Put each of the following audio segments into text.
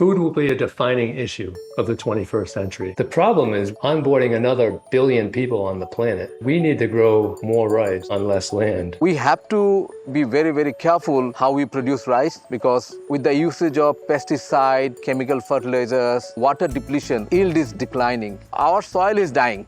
Food will be a defining issue of the 21st century. The problem is onboarding another billion people on the planet. We need to grow more rice on less land. We have to be very, very careful how we produce rice because with the usage of pesticide, chemical fertilizers, water depletion, yield is declining. Our soil is dying.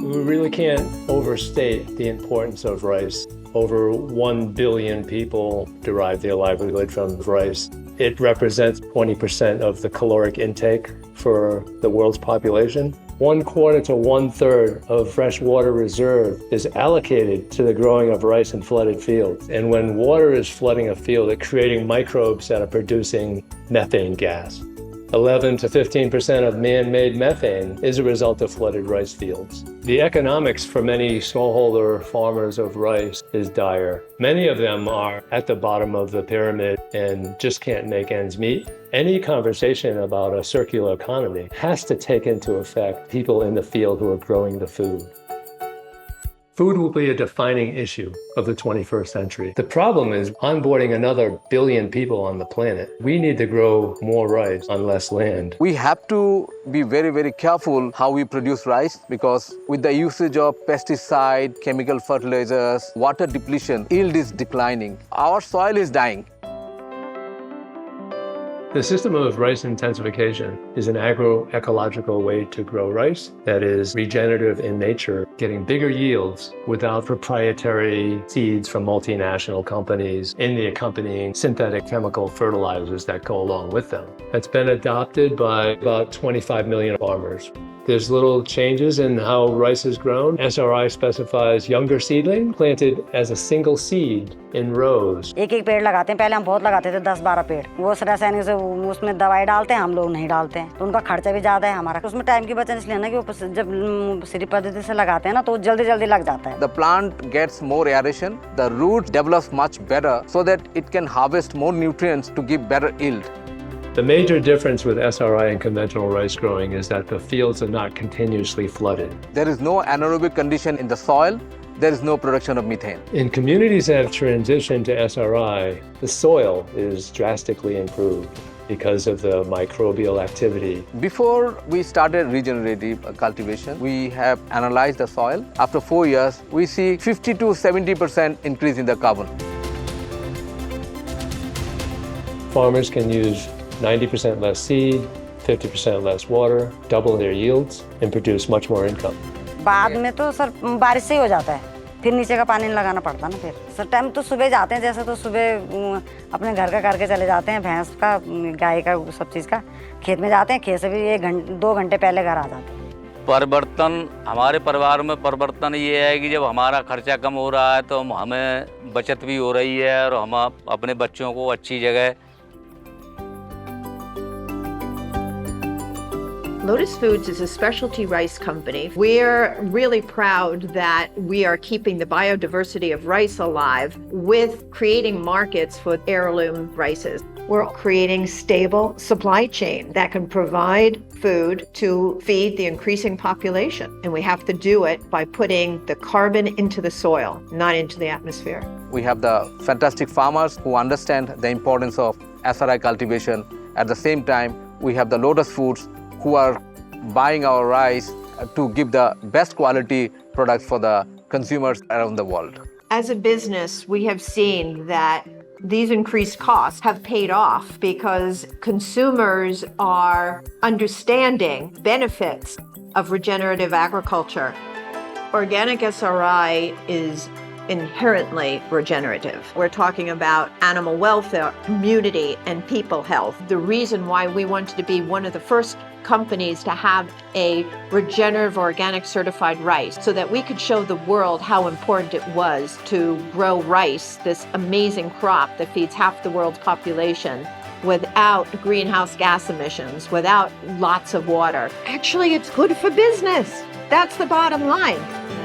We really can't overstate the importance of rice. Over 1 billion people derive their livelihood from rice. It represents 20% of the caloric intake for the world's population. 1/4 to 1/3 of fresh water reserve is allocated to the growing of rice in flooded fields. And when water is flooding a field, it's creating microbes that are producing methane gas. 11 to 15% of man-made methane is a result of flooded rice fields. The economics for many smallholder farmers of rice is dire. Many of them are at the bottom of the pyramid and just can't make ends meet. Any conversation about a circular economy has to take into effect people in the field who are growing the food. Food will be a defining issue of the 21st century. The problem is onboarding another billion people on the planet. We need to grow more rice on less land. We have to be very, very careful how we produce rice because with the usage of pesticide, chemical fertilizers, water depletion, yield is declining. Our soil is dying. The system of rice intensification is an agroecological way to grow rice that is regenerative in nature, getting bigger yields without proprietary seeds from multinational companies and the accompanying synthetic chemical fertilizers that go along with them. It's been adopted by about 25 million farmers. There's little changes in how rice is grown. SRI specifies younger seedling planted as a single seed in rows. एक पेड़ लगाते हैं, पहले हम बहुत लगाते थे 10-12 पेड़। वो रासायनिक से उसमें दवाई डालते हैं, हम लोग नहीं डालते हैं, तो उनका खर्चा भी ज्यादा है हमारा। उसमें टाइम की बचत इसलिए ना कि वो जब सीधी पद्धति से लगाते हैं ना तो जल्दी-जल्दी लग जाता है। The plant gets more aeration, the roots develops much better so that it can harvest more nutrients to give better yield. The major difference with SRI and conventional rice growing is that the fields are not continuously flooded. There is no anaerobic condition in the soil. There is no production of methane. In communities that have transitioned to SRI, the soil is drastically improved because of the microbial activity. Before we started regenerative cultivation, we have analyzed the soil. After 4 years, we see 50 to 70% increase in the carbon. Farmers can use 90% less seed, 50% less water, double their yields, and produce much more income. बाद में तो sir बारिश से ही हो जाता है, फिर नीचे का पानी लगाना पड़ता ना फिर। सर टाइम तो सुबह जाते हैं, जैसे तो सुबह अपने घर का करके चले जाते हैं, भैंस का, गाय का, सब चीज़ का। खेत में जाते हैं, खेत से भी 2 घंटे पहले घर आ जाते हैं। परिवर्तन हमारे परिवार में परिवर्तन ये है कि जब हमारा खर्चा कम हो रहा है तो हमें बचत भी हो रही है और हम अपने बच्चों को अच्छी जगह। Lotus Foods is a specialty rice company. We're really proud that we are keeping the biodiversity of rice alive with creating markets for heirloom rices. We're creating stable supply chain that can provide food to feed the increasing population. And we have to do it by putting the carbon into the soil, not into the atmosphere. We have the fantastic farmers who understand the importance of SRI cultivation. At the same time, we have the Lotus Foods who are buying our rice to give the best quality products for the consumers around the world. As a business, we have seen that these increased costs have paid off because consumers are understanding benefits of regenerative agriculture. Organic SRI is inherently regenerative. We're talking about animal welfare, community, and people health. The reason why we wanted to be one of the first companies to have a regenerative organic certified rice so that we could show the world how important it was to grow rice, this amazing crop that feeds half the world's population, without greenhouse gas emissions, without lots of water. Actually, it's good for business. That's the bottom line.